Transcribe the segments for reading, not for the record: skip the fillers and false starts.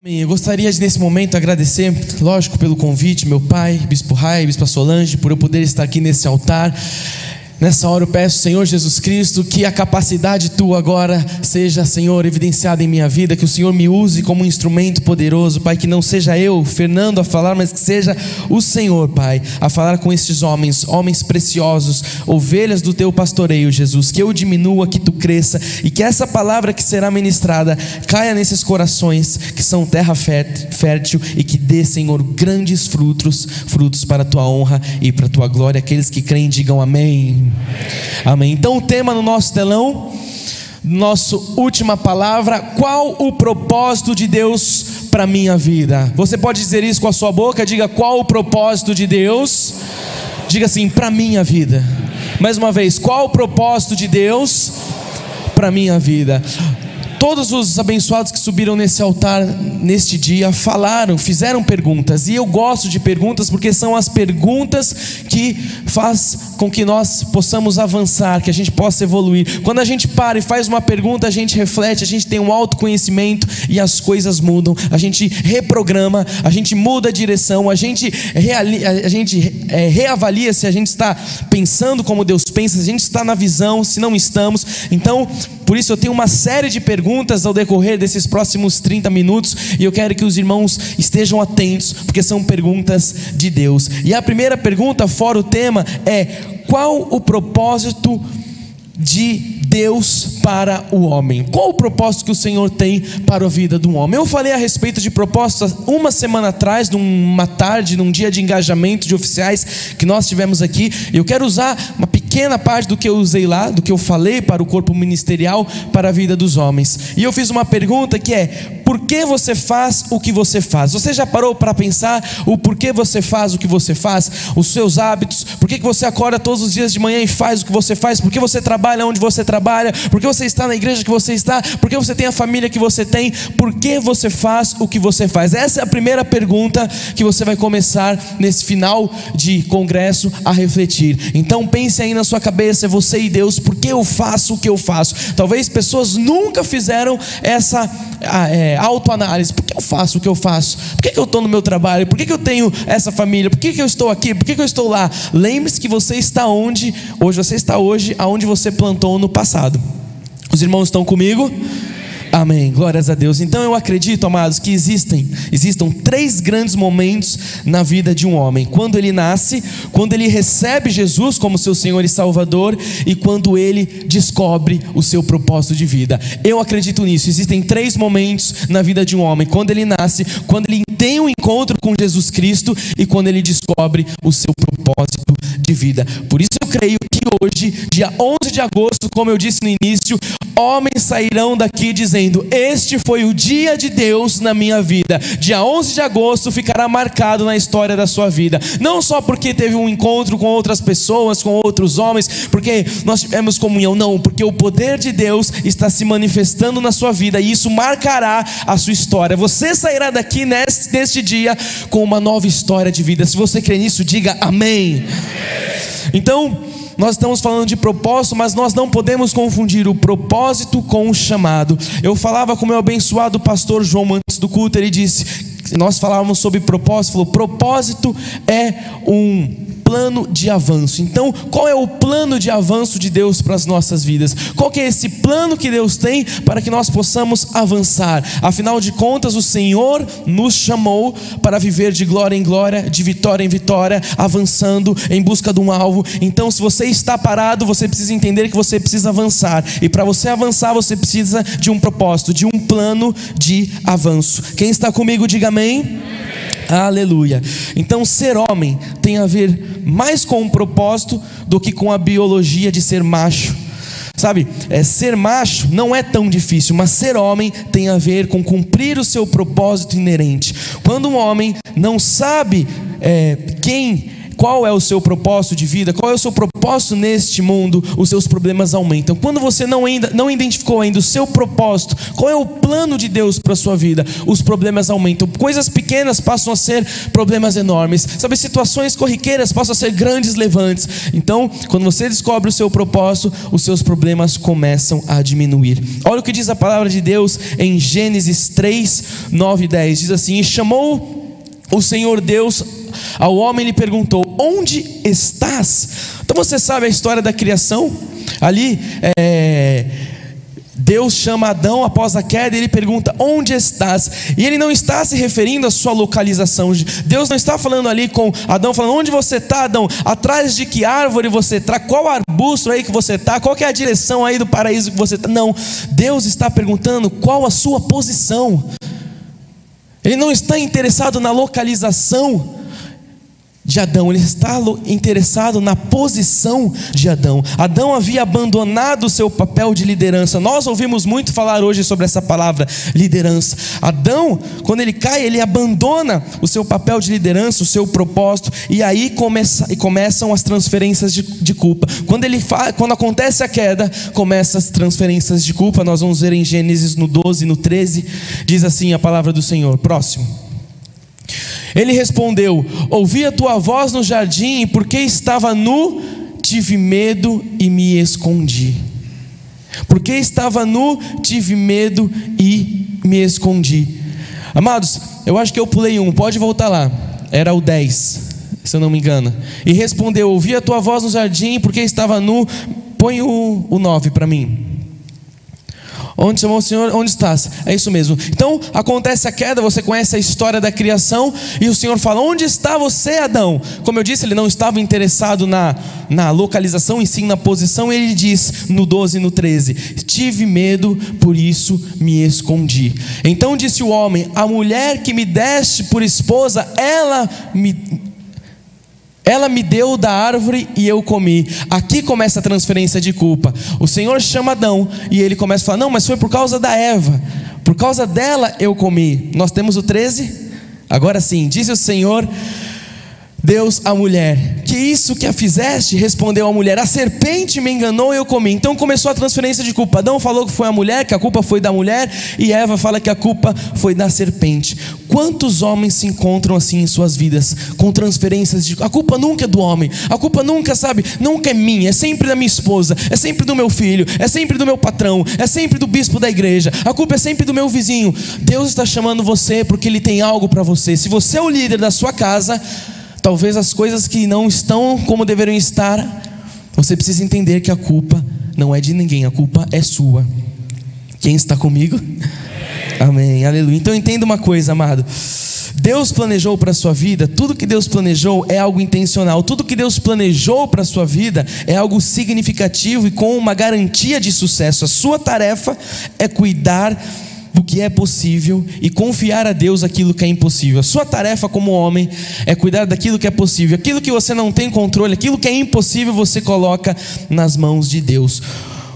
Eu gostaria de, nesse momento, agradecer, lógico, pelo convite, meu pai, Bispo Rai, Bispa Solange, por eu poder estar aqui nesse altar. Nessa hora eu peço, Senhor Jesus Cristo, que a capacidade Tua agora seja, Senhor, evidenciada em minha vida, que o Senhor me use como um instrumento poderoso, Pai, que não seja eu, Fernando, a falar, mas que seja o Senhor, Pai, a falar com estes homens preciosos, ovelhas do Teu pastoreio, Jesus, que eu diminua, que Tu cresça, e que essa palavra que será ministrada caia nesses corações, que são terra fértil, e que dê, Senhor, grandes frutos para a Tua honra e para a Tua glória. Aqueles que creem, digam amém. Amém. Então o tema no nosso telão, nossa última palavra: qual o propósito de Deus para a minha vida? Você pode dizer isso com a sua boca? Diga: qual o propósito de Deus? Diga assim: para a minha vida. Mais uma vez: qual o propósito de Deus para a minha vida? Todos os abençoados que subiram nesse altar neste dia fizeram perguntas, e eu gosto de perguntas porque são as perguntas que faz com que nós possamos avançar, que a gente possa evoluir. Quando a gente para e faz uma pergunta, a gente reflete, a gente tem um autoconhecimento e as coisas mudam, a gente reprograma, a gente muda a direção, a gente reavalia se a gente está pensando como Deus pensa, se a gente está na visão, se não estamos. Então, por isso eu tenho uma série de perguntas ao decorrer desses próximos 30 minutos, e eu quero que os irmãos estejam atentos, porque são perguntas de Deus. E a primeira pergunta, fora o tema, é: qual o propósito de Deus para o homem? Qual o propósito que o Senhor tem para a vida do homem? Eu falei a respeito de propósitos uma semana atrás, numa tarde, num dia de engajamento de oficiais que nós tivemos aqui. Eu quero usar uma pequena parte do que eu usei lá, do que eu falei para o corpo ministerial, para a vida dos homens. E eu fiz uma pergunta que é: por que você faz o que você faz? Você já parou para pensar o porquê você faz o que você faz? Os seus hábitos? Por que você acorda todos os dias de manhã e faz o que você faz? Por que você trabalha onde você trabalha? Por que você está na igreja que você está? Por que você tem a família que você tem? Por que você faz o que você faz? Essa é a primeira pergunta que você vai começar nesse final de congresso a refletir. Então pense aí na sua cabeça, você e Deus: por que eu faço o que eu faço? Talvez pessoas nunca fizeram essa autoanálise. Por que eu faço o que eu faço? Por que eu estou no meu trabalho? Por que eu tenho essa família? Por que eu estou aqui? Por que eu estou lá? Lembre-se que você está onde hoje, você está hoje aonde você plantou no passado. Os irmãos estão comigo? Amém, glórias a Deus. Então eu acredito, amados, que existam 3 grandes momentos na vida de um homem: quando ele nasce, quando ele recebe Jesus como seu Senhor e Salvador, e quando ele descobre o seu propósito de vida. Eu acredito nisso. Existem 3 momentos na vida de um homem: quando ele nasce, quando ele tem um encontro com Jesus Cristo, e quando ele descobre o seu propósito de vida. Por isso eu creio que hoje, dia 11 de agosto, como eu disse no início, homens sairão daqui dizendo: este foi o dia de Deus na minha vida. Dia 11 de agosto ficará marcado na história da sua vida, não só porque teve um encontro com outras pessoas, com outros homens, porque nós tivemos comunhão, não, porque o poder de Deus está se manifestando na sua vida, e isso marcará a sua história. Você sairá daqui neste dia com uma nova história de vida. Se você crê nisso, diga amém. Então, nós estamos falando de propósito, mas nós não podemos confundir o propósito com o chamado. Eu falava com o meu abençoado pastor João antes do culto. Ele disse, nós falávamos sobre propósito, falou: propósito é um plano de avanço. Então, qual é o plano de avanço de Deus para as nossas vidas? Qual que é esse plano que Deus tem para que nós possamos avançar? Afinal de contas, o Senhor nos chamou para viver de glória em glória, de vitória em vitória, avançando em busca de um alvo. Então, se você está parado, você precisa entender que você precisa avançar, e para você avançar, você precisa de um propósito, de um plano de avanço. Quem está comigo, diga amém. Aleluia. Então, ser homem tem a ver mais com um propósito do que com a biologia de ser macho. Sabe, ser macho não é tão difícil, mas ser homem tem a ver com cumprir o seu propósito inerente. Quando um homem não sabe qual é o seu propósito de vida, qual é o seu propósito neste mundo, os seus problemas aumentam. Quando você não identificou ainda o seu propósito, qual é o plano de Deus para a sua vida, os problemas aumentam. Coisas pequenas passam a ser problemas enormes, sabe, situações corriqueiras passam a ser grandes levantes. Então, quando você descobre o seu propósito, os seus problemas começam a diminuir. Olha o que diz a palavra de Deus em Gênesis 3, 9 e 10, diz assim: e chamou o Senhor Deus ao homem e lhe perguntou: onde estás? Então você sabe a história da criação? Ali Deus chama Adão após a queda e ele pergunta: onde estás? E ele não está se referindo à sua localização. Deus não está falando ali com Adão, falando: onde você está, Adão? Atrás de que árvore você está? Qual arbusto aí que você está? Qual que é a direção aí do paraíso que você está? Não, Deus está perguntando qual a sua posição. Ele não está interessado na localização de Adão, ele está interessado na posição de Adão. Adão havia abandonado o seu papel de liderança. Nós ouvimos muito falar hoje sobre essa palavra, liderança. Adão, quando ele cai, ele abandona o seu papel de liderança, o seu propósito, e aí começam as transferências de culpa. Quando acontece a queda, começam as transferências de culpa. Nós vamos ver em Gênesis no 12, no 13, diz assim a palavra do Senhor. Próximo. Ele respondeu: ouvi a tua voz no jardim, e porque estava nu, tive medo e me escondi. Porque estava nu, tive medo e me escondi. Amados, eu acho que eu pulei pode voltar lá. Era o 10, se eu não me engano. E respondeu: ouvi a tua voz no jardim, porque estava nu. Põe o 9 para mim. Onde chamou o Senhor, onde estás? É isso mesmo. Então acontece a queda, você conhece a história da criação, e o Senhor fala: onde está você, Adão? Como eu disse, ele não estava interessado na localização, e sim na posição. E ele diz no 12 e no 13: tive medo, por isso me escondi. Então disse o homem: a mulher que me deste por esposa, ela me deu da árvore e eu comi. Aqui começa a transferência de culpa. O Senhor chama Adão e ele começa a falar: não, mas foi por causa da Eva, por causa dela eu comi. Nós temos o 13. Agora sim, disse o Senhor Deus à mulher: que isso que a fizeste? Respondeu a mulher: a serpente me enganou e eu comi. Então começou a transferência de culpa. Adão falou que foi a mulher, que a culpa foi da mulher, e Eva fala que a culpa foi da serpente. Quantos homens se encontram assim em suas vidas, com transferências de... A culpa nunca é do homem, a culpa nunca, nunca é minha, é sempre da minha esposa, é sempre do meu filho, é sempre do meu patrão, é sempre do bispo da igreja, a culpa é sempre do meu vizinho. Deus está chamando você porque Ele tem algo para você. Se você é o líder da sua casa, talvez as coisas que não estão como deveriam estar, você precisa entender que a culpa não é de ninguém, a culpa é sua. Quem está comigo? Amém, aleluia. Então entenda uma coisa, amado: Deus planejou para a sua vida, tudo que Deus planejou é algo intencional. Tudo que Deus planejou para a sua vida é algo significativo e com uma garantia de sucesso. A sua tarefa é cuidar do que é possível e confiar a Deus aquilo que é impossível. A sua tarefa como homem é cuidar daquilo que é possível. Aquilo que você não tem controle, aquilo que é impossível, você coloca nas mãos de Deus.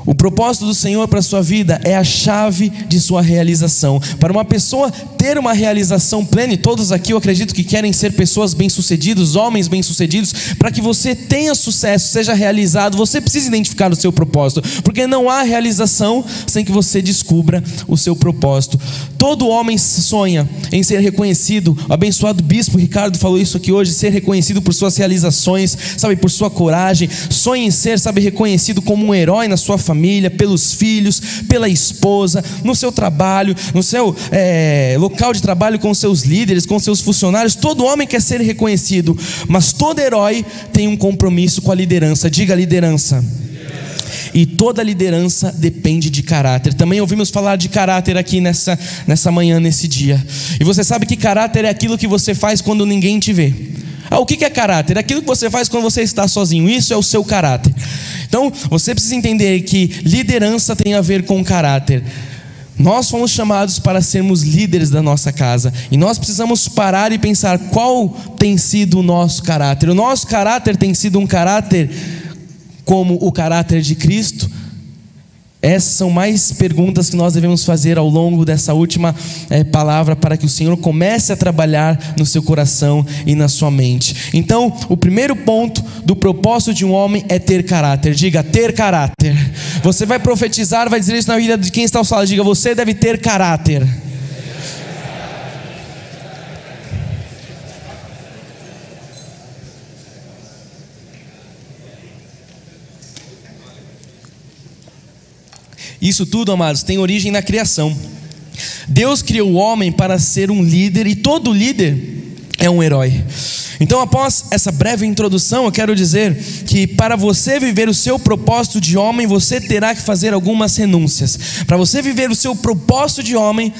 O propósito do Senhor para a sua vida é a chave de sua realização. Para uma pessoa ter uma realização plena, e todos aqui eu acredito que querem ser pessoas bem-sucedidas, homens bem-sucedidos, para que você tenha sucesso, seja realizado, você precisa identificar o seu propósito, porque não há realização sem que você descubra o seu propósito. Todo homem sonha em ser reconhecido. O abençoado bispo Ricardo falou isso aqui hoje: ser reconhecido por suas realizações, por sua coragem. Sonha em ser, reconhecido como um herói na sua família, pelos filhos, pela esposa, no seu trabalho, no seu local de trabalho, com seus líderes, com seus funcionários. Todo homem quer ser reconhecido, mas todo herói tem um compromisso com a liderança. Diga: liderança. E toda liderança depende de caráter. Também ouvimos falar de caráter aqui nessa manhã, nesse dia. E você sabe que caráter é aquilo que você faz quando ninguém te vê. O que é caráter? É aquilo que você faz quando você está sozinho. Isso é o seu caráter. Então você precisa entender que liderança tem a ver com caráter. Nós fomos chamados para sermos líderes da nossa casa, e nós precisamos parar e pensar qual tem sido o nosso caráter. O nosso caráter tem sido um caráter como o caráter de Cristo? Essas são mais perguntas que nós devemos fazer ao longo dessa última palavra, para que o Senhor comece a trabalhar no seu coração e na sua mente. Então, o primeiro ponto do propósito de um homem é ter caráter. Diga, ter caráter. Você vai profetizar, vai dizer isso na vida de quem está ao lado. Diga, você deve ter caráter. Isso tudo, amados, tem origem na criação. Deus criou o homem para ser um líder, e todo líder é um herói. Então, após essa breve introdução, eu quero dizer que para você viver o seu propósito de homem, você terá que fazer algumas renúncias. Para você viver o seu propósito de homem,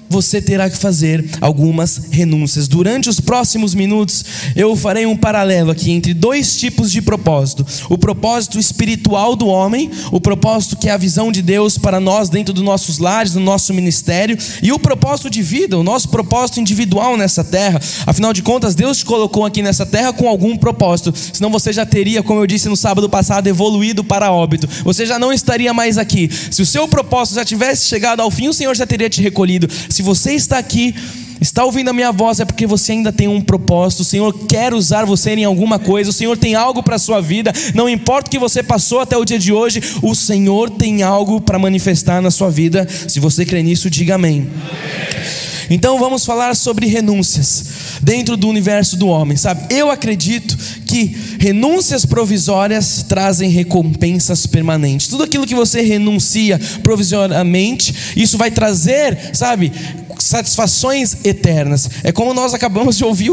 você terá que fazer algumas renúncias. Durante os próximos minutos, eu farei um paralelo aqui entre dois tipos de propósito: o propósito espiritual do homem, o propósito que é a visão de Deus para nós dentro dos nossos lares, no nosso ministério, e o propósito de vida, o nosso propósito individual nessa terra. Afinal de contas, Deus te colocou aqui nessa terra com algum propósito, senão você já teria, como eu disse no sábado passado, evoluído para óbito. Você já não estaria mais aqui. Se o seu propósito já tivesse chegado ao fim, o Senhor já teria te recolhido. Se você está aqui, está ouvindo a minha voz, é porque você ainda tem um propósito. O Senhor quer usar você em alguma coisa. O Senhor tem algo para a sua vida. Não importa o que você passou até o dia de hoje, o Senhor tem algo para manifestar na sua vida. Se você crê nisso, diga amém. Então vamos falar sobre renúncias dentro do universo do homem, sabe? Eu acredito que renúncias provisórias trazem recompensas permanentes. Tudo aquilo que você renuncia provisoriamente, isso vai trazer, sabe, satisfações eternas. É como nós acabamos de ouvir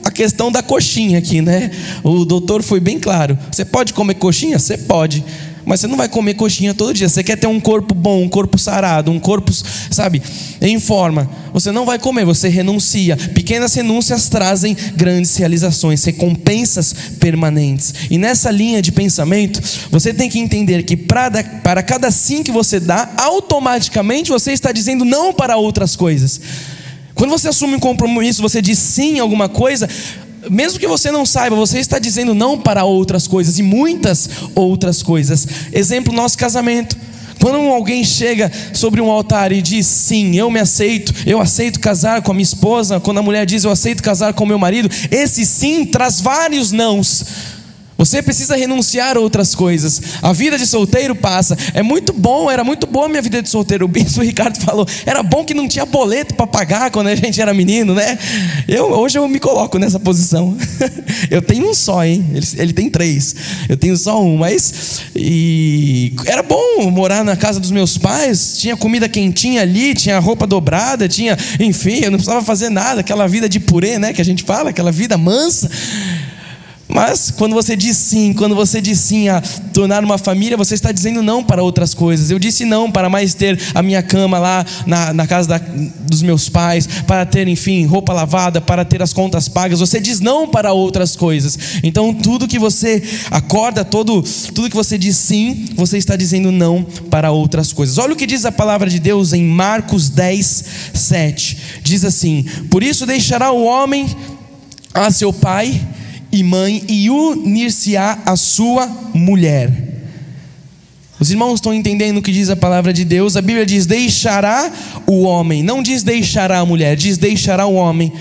a questão da coxinha aqui, né? O doutor foi bem claro. Você pode comer coxinha? Você pode, mas você não vai comer coxinha todo dia. Você quer ter um corpo bom, um corpo sarado, um corpo, sabe, em forma. Você não vai comer, você renuncia. Pequenas renúncias trazem grandes realizações, recompensas permanentes. E nessa linha de pensamento, você tem que entender que para cada sim que você dá, automaticamente você está dizendo não para outras coisas. Quando você assume um compromisso, você diz sim a alguma coisa, mesmo que você não saiba, você está dizendo não para outras coisas, e muitas outras coisas. Exemplo, nosso casamento. Quando alguém chega sobre um altar e diz sim, eu aceito casar com a minha esposa. Quando a mulher diz eu aceito casar com o meu marido, esse sim traz vários nãos. Você precisa renunciar a outras coisas. A vida de solteiro passa. É muito bom, era muito boa a minha vida de solteiro. O bispo Ricardo falou, era bom que não tinha boleto para pagar quando a gente era menino, né? Hoje eu me coloco nessa posição. Eu tenho um só, hein? Ele tem 3. Eu tenho só um, mas era bom morar na casa dos meus pais. Tinha comida quentinha ali, tinha roupa dobrada, enfim, eu não precisava fazer nada. Aquela vida de purê, né? Que a gente fala, aquela vida mansa. Mas quando você diz sim a tornar uma família, você está dizendo não para outras coisas. Eu disse não para mais ter a minha cama lá na casa dos meus pais, para ter, enfim, roupa lavada, para ter as contas pagas. Você diz não para outras coisas. Então tudo que você acorda, tudo que você diz sim, você está dizendo não para outras coisas. Olha o que diz a palavra de Deus em Marcos 10, 7. Diz assim: por isso deixará o homem a seu pai e mãe, e unir-se-á a sua mulher. Os irmãos estão entendendo o que diz a palavra de Deus? A Bíblia diz deixará o homem, não diz deixará a mulher, diz deixará o homem.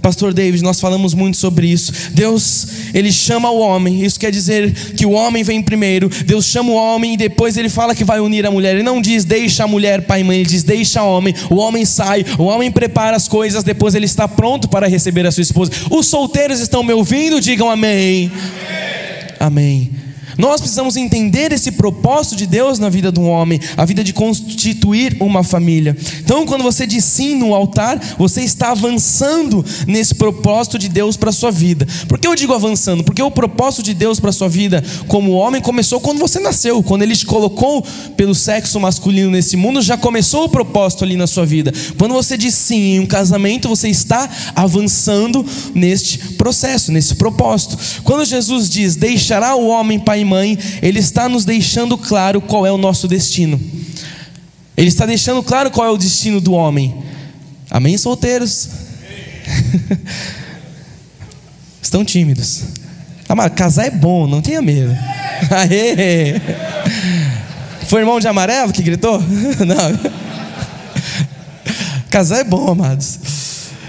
Pastor David, nós falamos muito sobre isso. Deus, Ele chama o homem. Isso quer dizer que o homem vem primeiro. Deus chama o homem e depois Ele fala que vai unir a mulher. Ele não diz deixa a mulher, pai e mãe. Ele diz deixa o homem. O homem sai, o homem prepara as coisas. Depois ele está pronto para receber a sua esposa. Os solteiros estão me ouvindo? Digam amém. Amém. Nós precisamos entender esse propósito de Deus na vida do homem, a vida de constituir uma família. Então, quando você diz sim no altar, você está avançando nesse propósito de Deus para a sua vida. Por que eu digo avançando? Porque o propósito de Deus para a sua vida como homem começou quando você nasceu. Quando Ele te colocou pelo sexo masculino nesse mundo, já começou o propósito ali na sua vida. Quando você diz sim em um casamento, você está avançando neste processo, nesse propósito. Quando Jesus diz deixará o homem pai e mãe, Ele está nos deixando claro qual é o nosso destino. Ele está deixando claro qual é o destino do homem. Amém, solteiros? Estão tímidos. Mas casar é bom, não tenha medo. Aê! Foi o irmão de amarelo que gritou? Não. Casar é bom, amados.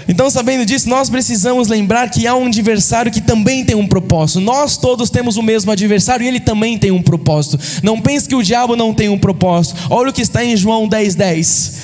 Então, sabendo disso, nós precisamos lembrar que há um adversário que também tem um propósito. Nós todos temos o mesmo adversário e ele também tem um propósito. Não pense que o diabo não tem um propósito. Olha o que está em João 10:10.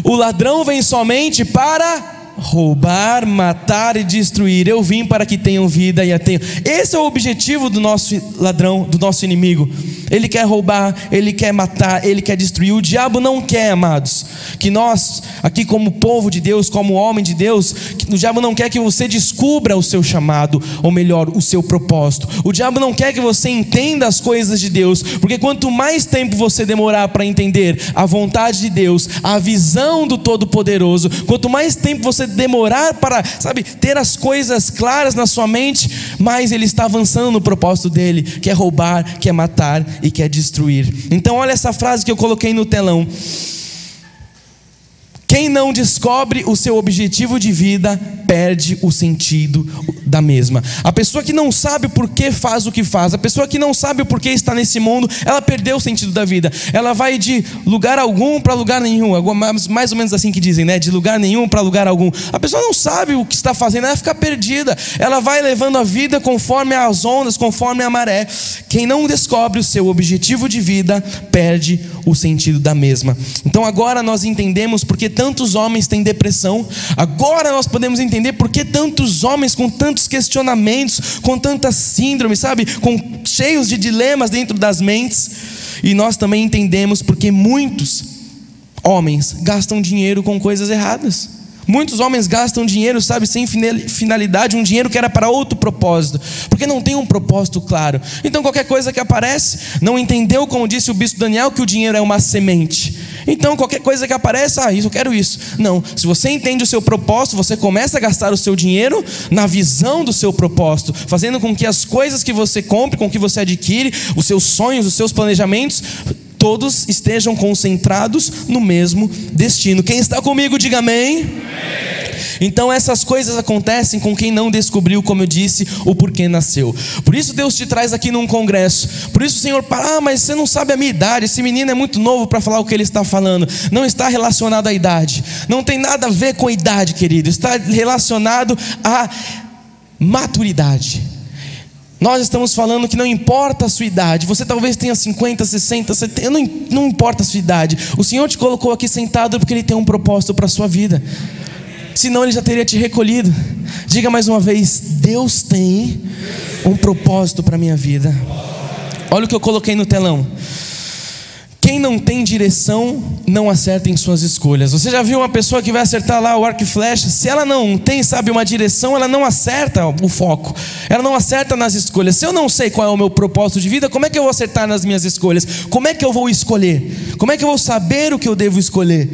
O ladrão vem somente para roubar, matar e destruir. Eu vim para que tenham vida e a tenham. Esse é o objetivo do nosso ladrão, do nosso inimigo. Ele quer roubar, ele quer matar, ele quer destruir. O diabo não quer, amados, que nós, aqui como povo de Deus, como homem de Deus, o diabo não quer que você descubra o seu chamado, ou melhor, o seu propósito. O diabo não quer que você entenda as coisas de Deus, porque quanto mais tempo você demorar para entender a vontade de Deus, a visão do Todo-Poderoso, quanto mais tempo você demorar para, ter as coisas claras na sua mente, mais ele está avançando no propósito dele, que é roubar, que é matar e quer destruir. Então olha essa frase que eu coloquei no telão: quem não descobre o seu objetivo de vida perde o sentido da mesma. A pessoa que não sabe por que faz o que faz, a pessoa que não sabe por que está nesse mundo, ela perdeu o sentido da vida. Ela vai de lugar algum para lugar nenhum, mais ou menos assim que dizem, né? De lugar nenhum para lugar algum. A pessoa não sabe o que está fazendo, ela fica perdida. Ela vai levando a vida conforme as ondas, conforme a maré. Quem não descobre o seu objetivo de vida perde o sentido da mesma. Então agora nós entendemos porque tantos homens têm depressão. Agora nós podemos entender por que tantos homens com tantos questionamentos, com tantas síndromes, cheios de dilemas dentro das mentes. E nós também entendemos porque muitos homens gastam dinheiro com coisas erradas. Muitos homens gastam dinheiro, sem finalidade, um dinheiro que era para outro propósito, porque não tem um propósito claro. Então qualquer coisa que aparece, não entendeu, como disse o bispo Daniel, que o dinheiro é uma semente. Então qualquer coisa que aparece, isso, eu quero isso. Não, se você entende o seu propósito, você começa a gastar o seu dinheiro na visão do seu propósito, fazendo com que as coisas que você compre, com que você adquire, os seus sonhos, os seus planejamentos, todos estejam concentrados no mesmo destino. Quem está comigo, diga amém. Amém. Então essas coisas acontecem com quem não descobriu, como eu disse, o porquê nasceu. Por isso Deus te traz aqui num congresso. Por isso o Senhor mas você não sabe a minha idade, esse menino é muito novo para falar o que ele está falando. Não está relacionado à idade, não tem nada a ver com a idade, querido. Está relacionado à maturidade. Nós estamos falando que não importa a sua idade. Você talvez tenha 50, 60, 70, não importa a sua idade. O Senhor te colocou aqui sentado porque Ele tem um propósito para a sua vida. Senão Ele já teria te recolhido. Diga mais uma vez: Deus tem um propósito para a minha vida. Olha o que eu coloquei no telão: quem não tem direção não acerta em suas escolhas. Você já viu uma pessoa que vai acertar lá o arco e flecha? Se ela não tem, uma direção, ela não acerta o foco. Ela não acerta nas escolhas. Se eu não sei qual é o meu propósito de vida, como é que eu vou acertar nas minhas escolhas? Como é que eu vou escolher? Como é que eu vou saber o que eu devo escolher?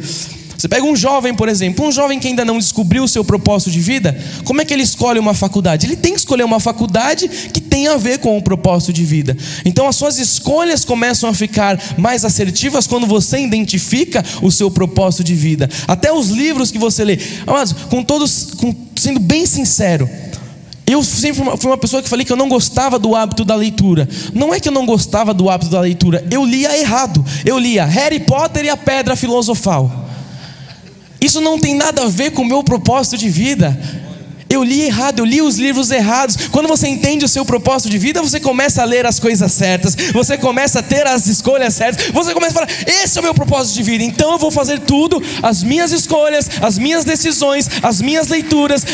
Você pega um jovem, por exemplo, um jovem que ainda não descobriu o seu propósito de vida, como é que ele escolhe uma faculdade? Ele tem que escolher uma faculdade que tem a ver com o propósito de vida. Então as suas escolhas começam a ficar mais assertivas quando você identifica o seu propósito de vida. Até os livros que você lê. Mas, sendo bem sincero, eu sempre fui uma pessoa que falei que eu não gostava do hábito da leitura. Não é que eu não gostava do hábito da leitura, eu lia errado. Eu lia Harry Potter e a Pedra Filosofal. Isso não tem nada a ver com o meu propósito de vida. Eu li errado, eu li os livros errados. Quando você entende o seu propósito de vida, você começa a ler as coisas certas, você começa a ter as escolhas certas, você começa a falar: esse é o meu propósito de vida, então eu vou fazer tudo, as minhas escolhas, as minhas decisões, as minhas leituras,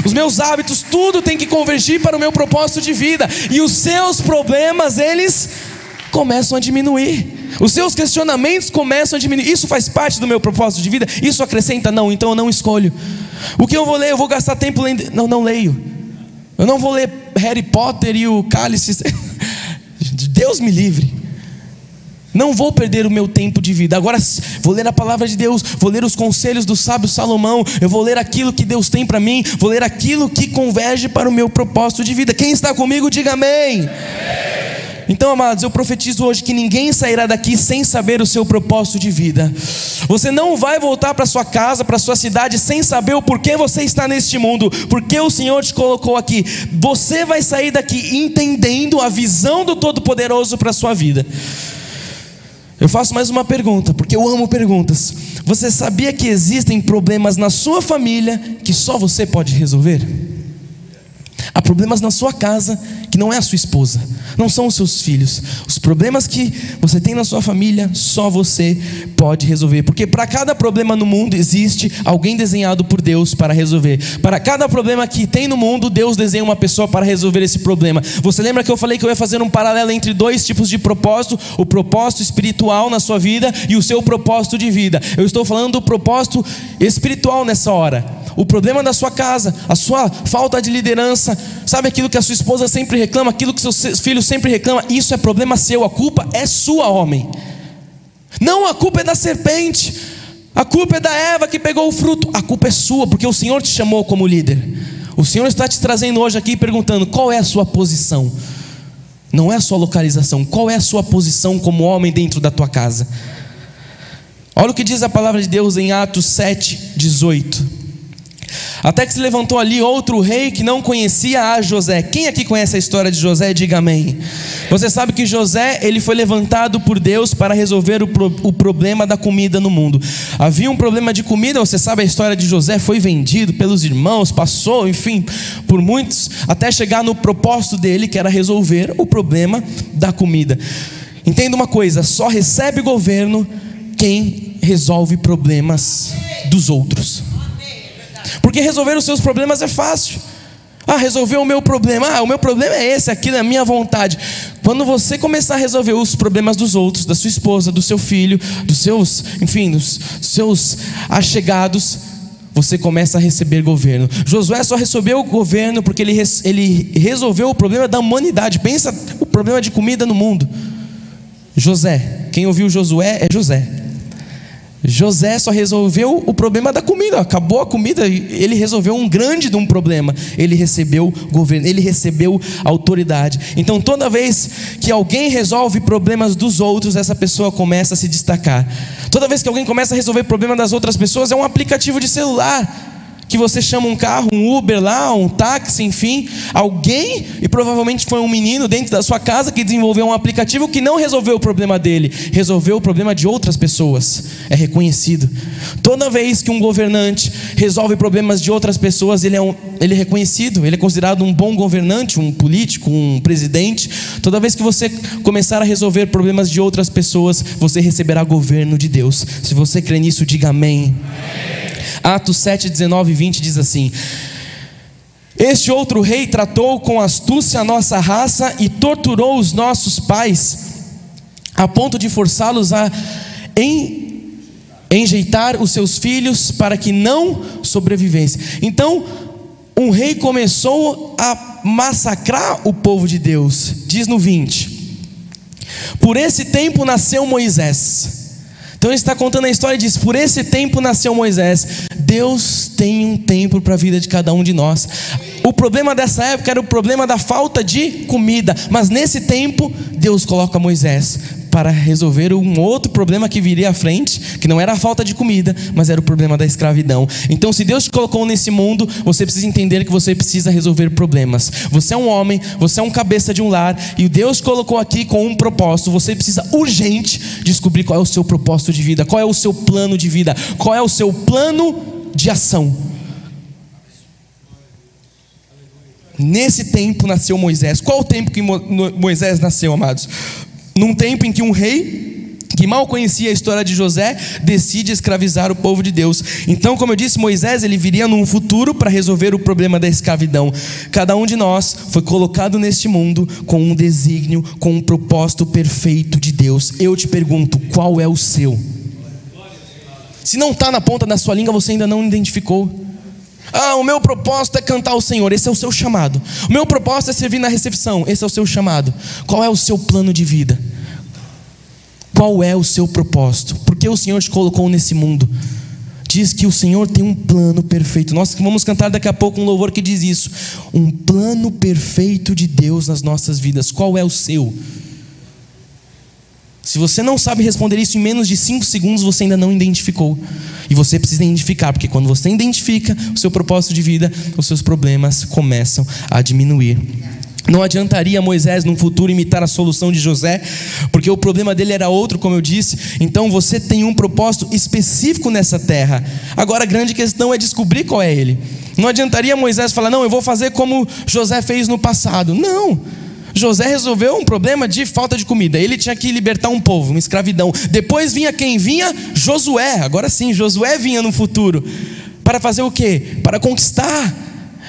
os meus hábitos, tudo tem que convergir para o meu propósito de vida. E os seus problemas, eles começam a diminuir. Os seus questionamentos começam a diminuir. Isso faz parte do meu propósito de vida? Isso acrescenta? Não, então eu não escolho. O que eu vou ler? Eu vou gastar tempo lendo? Não leio. Eu não vou ler Harry Potter e o Cálice. Deus me livre. Não vou perder o meu tempo de vida. Agora vou ler a palavra de Deus, vou ler os conselhos do sábio Salomão, eu vou ler aquilo que Deus tem para mim, vou ler aquilo que converge para o meu propósito de vida. Quem está comigo, diga amém. Amém. Então, amados, eu profetizo hoje que ninguém sairá daqui sem saber o seu propósito de vida. Você não vai voltar para sua casa, para sua cidade, sem saber o porquê você está neste mundo, porque o Senhor te colocou aqui. Você vai sair daqui entendendo a visão do Todo-Poderoso para a sua vida. Eu faço mais uma pergunta, porque eu amo perguntas. Você sabia que existem problemas na sua família que só você pode resolver? Há problemas na sua casa que não é a sua esposa, não são os seus filhos. Os problemas que você tem na sua família, só você pode resolver. Porque para cada problema no mundo existe alguém desenhado por Deus para resolver. Para cada problema que tem no mundo, Deus desenha uma pessoa para resolver esse problema. Você lembra que eu falei que eu ia fazer um paralelo entre dois tipos de propósito? O propósito espiritual na sua vida e o seu propósito de vida. Eu estou falando do propósito espiritual nessa hora. O problema da sua casa, a sua falta de liderança, sabe aquilo que a sua esposa sempre reclama, aquilo que seus filhos sempre reclamam, isso é problema seu, a culpa é sua, homem. Não, a culpa é da serpente, a culpa é da Eva que pegou o fruto, a culpa é sua, porque o Senhor te chamou como líder. O Senhor está te trazendo hoje aqui perguntando, qual é a sua posição? Não é a sua localização, qual é a sua posição como homem dentro da tua casa? Olha o que diz a palavra de Deus em Atos 7:18. Até que se levantou ali outro rei que não conhecia a José. Quem aqui conhece a história de José? Diga amém. Você sabe que José, ele foi levantado por Deus para resolver o problema da comida no mundo. Havia um problema de comida, você sabe a história de José, foi vendido pelos irmãos, passou, enfim, por muitos, até chegar no propósito dele, que era resolver o problema da comida. Entenda uma coisa, só recebe governo quem resolve problemas dos outros. Porque resolver os seus problemas é fácil. Resolver o meu problema. O meu problema é esse, aquilo é a minha vontade. Quando você começar a resolver os problemas dos outros, da sua esposa, do seu filho, dos seus, enfim, dos seus allegados, você começa a receber governo. Josué só recebeu o governo porque ele resolveu o problema da humanidade. Pensa o problema de comida no mundo. José, quem ouviu Josué é José. José só resolveu o problema da comida, acabou a comida, ele resolveu um grande de um problema, ele recebeu governo, ele recebeu autoridade. Então toda vez que alguém resolve problemas dos outros, essa pessoa começa a se destacar. Toda vez que alguém começa a resolver problema das outras pessoas, é um aplicativo de celular, que você chama um carro, um Uber lá, um táxi, enfim, alguém, e provavelmente foi um menino dentro da sua casa que desenvolveu um aplicativo que não resolveu o problema dele, resolveu o problema de outras pessoas, é reconhecido. Toda vez que um governante resolve problemas de outras pessoas, ele é reconhecido, ele é considerado um bom governante, um político, um presidente. Toda vez que você começar a resolver problemas de outras pessoas, você receberá governo de Deus. Se você crê nisso, diga amém. Atos 7, 19 e 20 diz assim: este outro rei tratou com astúcia a nossa raça e torturou os nossos pais, a ponto de forçá-los a enjeitar os seus filhos para que não sobrevivessem. Então, um rei começou a massacrar o povo de Deus. Diz no 20: por esse tempo nasceu Moisés. Então ele está contando a história e diz: por esse tempo nasceu Moisés. Deus tem um tempo para a vida de cada um de nós. O problema dessa época era o problema da falta de comida, mas nesse tempo Deus coloca Moisés para resolver um outro problema que viria à frente, que não era a falta de comida, mas era o problema da escravidão. Então, se Deus te colocou nesse mundo, você precisa entender que você precisa resolver problemas. Você é um homem, você é um cabeça de um lar, e Deus colocou aqui com um propósito. Você precisa urgente descobrir qual é o seu propósito de vida, qual é o seu plano de vida, qual é o seu plano de ação. Nesse tempo nasceu Moisés. Qual o tempo que Moisés nasceu, amados? Num tempo em que um rei que mal conhecia a história de José decide escravizar o povo de Deus. Então, como eu disse, Moisés, ele viria num futuro para resolver o problema da escravidão. Cada um de nós foi colocado neste mundo com um desígnio, com um propósito perfeito de Deus. Eu te pergunto, qual é o seu? Se não está na ponta da sua língua, você ainda não identificou. O meu propósito é cantar ao Senhor. Esse é o seu chamado. O meu propósito é servir na recepção. Esse é o seu chamado. Qual é o seu plano de vida? Qual é o seu propósito? Porque o Senhor te colocou nesse mundo. Diz que o Senhor tem um plano perfeito. Nós vamos cantar daqui a pouco um louvor que diz isso. Um plano perfeito de Deus nas nossas vidas. Qual é o seu? Se você não sabe responder isso em menos de 5 segundos, você ainda não identificou. E você precisa identificar, porque quando você identifica o seu propósito de vida, os seus problemas começam a diminuir. Não adiantaria Moisés no futuro imitar a solução de José, porque o problema dele era outro, como eu disse. Então você tem um propósito específico nessa terra. Agora a grande questão é descobrir qual é ele. Não adiantaria Moisés falar: não, eu vou fazer como José fez no passado. Não. José resolveu um problema de falta de comida. Ele tinha que libertar um povo, uma escravidão. Depois vinha quem? Vinha Josué. Agora sim, Josué vinha no futuro. Para fazer o quê? Para conquistar.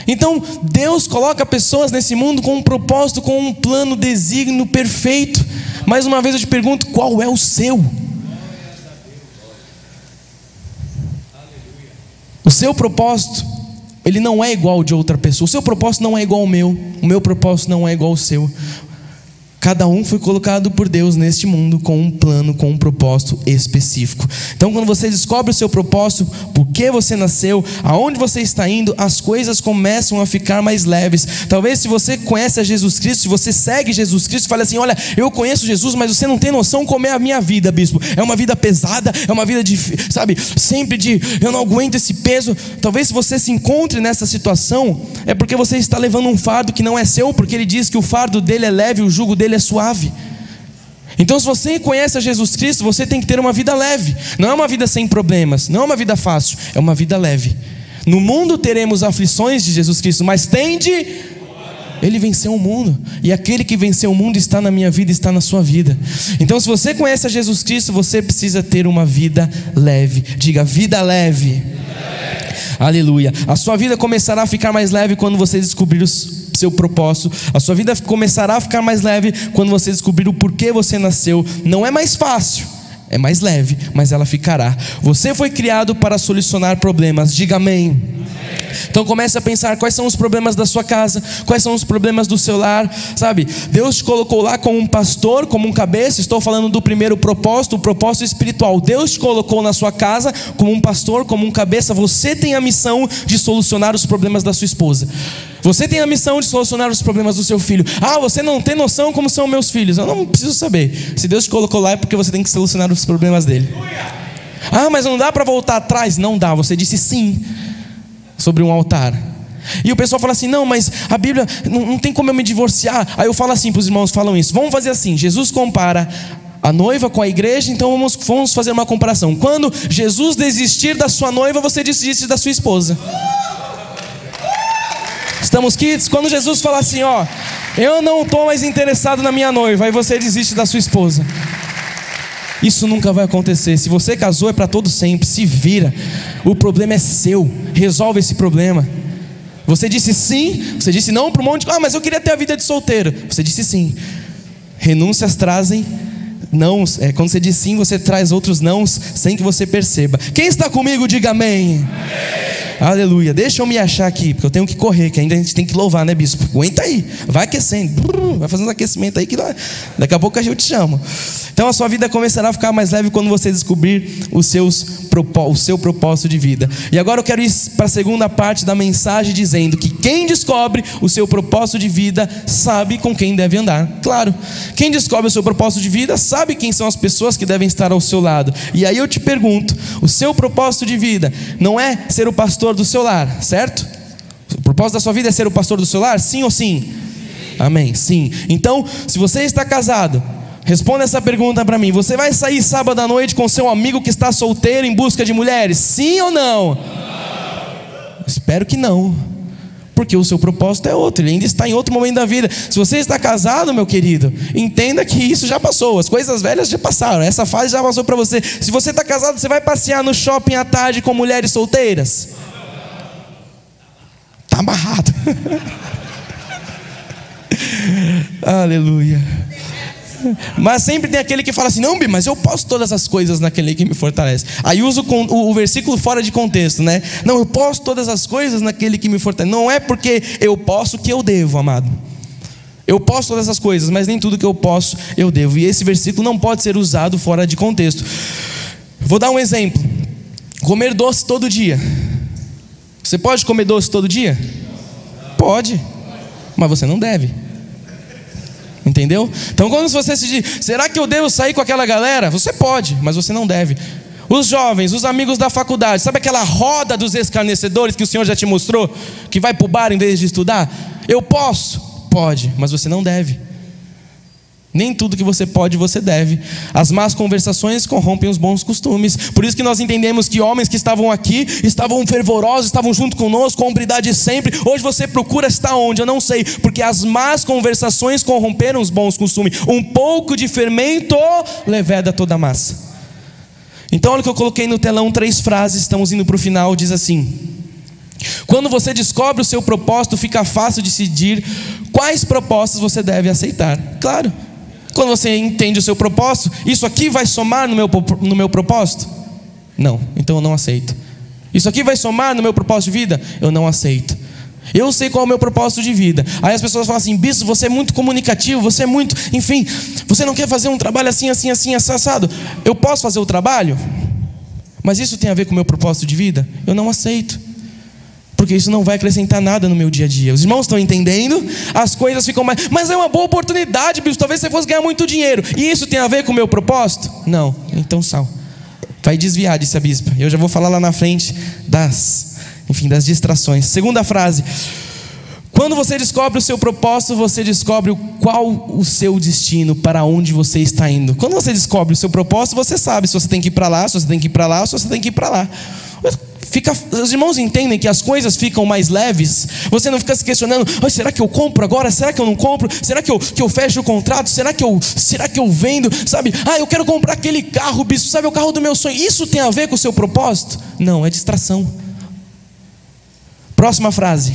Então Deus coloca pessoas nesse mundo com um propósito, com um plano, desígnio perfeito. Mais uma vez eu te pergunto: qual é o seu? O seu propósito, ele não é igual ao de outra pessoa. O seu propósito não é igual ao meu. O meu propósito não é igual ao seu. Cada um foi colocado por Deus neste mundo com um plano, com um propósito específico. Então quando você descobre o seu propósito, por que você nasceu, aonde você está indo, as coisas começam a ficar mais leves. Talvez se você conhece a Jesus Cristo, se você segue Jesus Cristo, fale assim: olha, eu conheço Jesus, mas você não tem noção como é a minha vida, bispo. É uma vida pesada, é uma vida de, sabe, sempre de, eu não aguento esse peso. Talvez se você se encontre nessa situação, é porque você está levando um fardo que não é seu, porque ele diz que o fardo dele é leve, o jugo dele é suave. Então se você conhece a Jesus Cristo, você tem que ter uma vida leve. Não é uma vida sem problemas, não é uma vida fácil, é uma vida leve. No mundo teremos aflições de Jesus Cristo, mas tende, ele venceu o mundo. E aquele que venceu o mundo está na minha vida, está na sua vida. Então se você conhece a Jesus Cristo, você precisa ter uma vida leve. Diga: vida leve. Aleluia. A sua vida começará a ficar mais leve quando você descobrir o seu propósito. A sua vida começará a ficar mais leve quando você descobrir o porquê você nasceu. Não é mais fácil, é mais leve, mas ela ficará. Você foi criado para solucionar problemas. Diga amém. Então comece a pensar quais são os problemas da sua casa, quais são os problemas do seu lar, sabe? Deus te colocou lá como um pastor, como um cabeça. Estou falando do primeiro propósito, o propósito espiritual. Deus te colocou na sua casa como um pastor, como um cabeça. Você tem a missão de solucionar os problemas da sua esposa. Você tem a missão de solucionar os problemas do seu filho. Ah, você não tem noção como são meus filhos. Eu não preciso saber. Se Deus te colocou lá é porque você tem que solucionar os problemas dele. Ah, mas não dá para voltar atrás. Não dá, você disse sim sobre um altar. E o pessoal fala assim: não, mas a Bíblia, não tem como eu me divorciar. Aí eu falo assim para os irmãos, falam isso: vamos fazer assim, Jesus compara a noiva com a igreja, então vamos fazer uma comparação. Quando Jesus desistir da sua noiva, você desiste da sua esposa. Estamos quites? Quando Jesus fala assim: ó, eu não estou mais interessado na minha noiva, aí você desiste da sua esposa. Isso nunca vai acontecer. Se você casou é para todo sempre. Se vira. O problema é seu. Resolve esse problema. Você disse sim. Você disse não para um monte de... Ah, mas eu queria ter a vida de solteiro. Você disse sim. Renúncias trazem nãos. Quando você diz sim, você traz outros nãos sem que você perceba. Quem está comigo, diga amém. Amém. Aleluia. Deixa eu me achar aqui, porque eu tenho que correr, que ainda a gente tem que louvar, né, bispo? Aguenta aí, vai aquecendo, vai fazendo aquecimento aí, que daqui a pouco eu te chamo. Então a sua vida começará a ficar mais leve quando você descobrir o seu propósito de vida. E agora eu quero ir para a segunda parte da mensagem, dizendo que quem descobre o seu propósito de vida sabe com quem deve andar. Claro, quem descobre o seu propósito de vida sabe quem são as pessoas que devem estar ao seu lado. E aí eu te pergunto: o seu propósito de vida não é ser o pastor do seu lar, certo? O propósito da sua vida é ser o pastor do seu lar? Sim ou sim? Sim. Amém, sim. Então, se você está casado, responda essa pergunta para mim: você vai sair sábado à noite com seu amigo que está solteiro em busca de mulheres? Sim ou não? Não. Espero que não, porque o seu propósito é outro, ele ainda está em outro momento da vida. Se você está casado, meu querido, entenda que isso já passou, as coisas velhas já passaram, essa fase já passou para você. Se você está casado, você vai passear no shopping à tarde com mulheres solteiras? Está amarrado. Aleluia. Mas sempre tem aquele que fala assim: não, mas eu posso todas as coisas naquele que me fortalece. Aí usa o versículo fora de contexto, né? Não, eu posso todas as coisas naquele que me fortalece. Não é porque eu posso que eu devo, amado. Eu posso todas as coisas, mas nem tudo que eu posso eu devo. E esse versículo não pode ser usado fora de contexto. Vou dar um exemplo: comer doce todo dia. Você pode comer doce todo dia? Pode, mas você não deve. Entendeu? Então quando você se diz: será que eu devo sair com aquela galera? Você pode, mas você não deve. Os jovens, os amigos da faculdade, sabe aquela roda dos escarnecedores que o Senhor já te mostrou, que vai para o bar em vez de estudar? Eu posso? pode, mas você não deve. Nem tudo que você pode, você deve. As más conversações corrompem os bons costumes. Por isso que nós entendemos que homens que estavam aqui, estavam fervorosos, estavam junto conosco, com hombridade sempre. Hoje você procura estar onde? Eu não sei. Porque as más conversações corromperam os bons costumes. Um pouco de fermento leveda toda a massa. Então olha o que eu coloquei no telão, 3 frases, estamos indo para o final, diz assim: quando você descobre o seu propósito, fica fácil decidir quais propostas você deve aceitar. Claro, quando você entende o seu propósito, isso aqui vai somar no meu propósito? Não, então eu não aceito. Isso aqui vai somar no meu propósito de vida? Eu não aceito. Eu sei qual é o meu propósito de vida. Aí as pessoas falam assim: bispo, você é muito comunicativo, você é muito, enfim, você não quer fazer um trabalho assim, assim, assim, assado. Eu posso fazer o trabalho, mas isso tem a ver com o meu propósito de vida? Eu não aceito, porque isso não vai acrescentar nada no meu dia a dia. Os irmãos estão entendendo? As coisas ficam mais... Mas é uma boa oportunidade, bispo, talvez você fosse ganhar muito dinheiro. E isso tem a ver com o meu propósito? Não, então sal. Vai desviar, disse a bispa. Eu já vou falar lá na frente das distrações. Segunda frase: quando você descobre o seu propósito, você descobre qual o seu destino, para onde você está indo. Quando você descobre o seu propósito, você sabe se você tem que ir para lá, se você tem que ir para lá, se você tem que ir para lá. Os irmãos entendem que as coisas ficam mais leves. Você não fica se questionando: será que eu compro agora? Será que eu não compro? Será que eu fecho o contrato? Será que eu vendo? Sabe? Eu quero comprar aquele carro, bispo, sabe, o carro do meu sonho. Isso tem a ver com o seu propósito? Não, é distração. Próxima frase: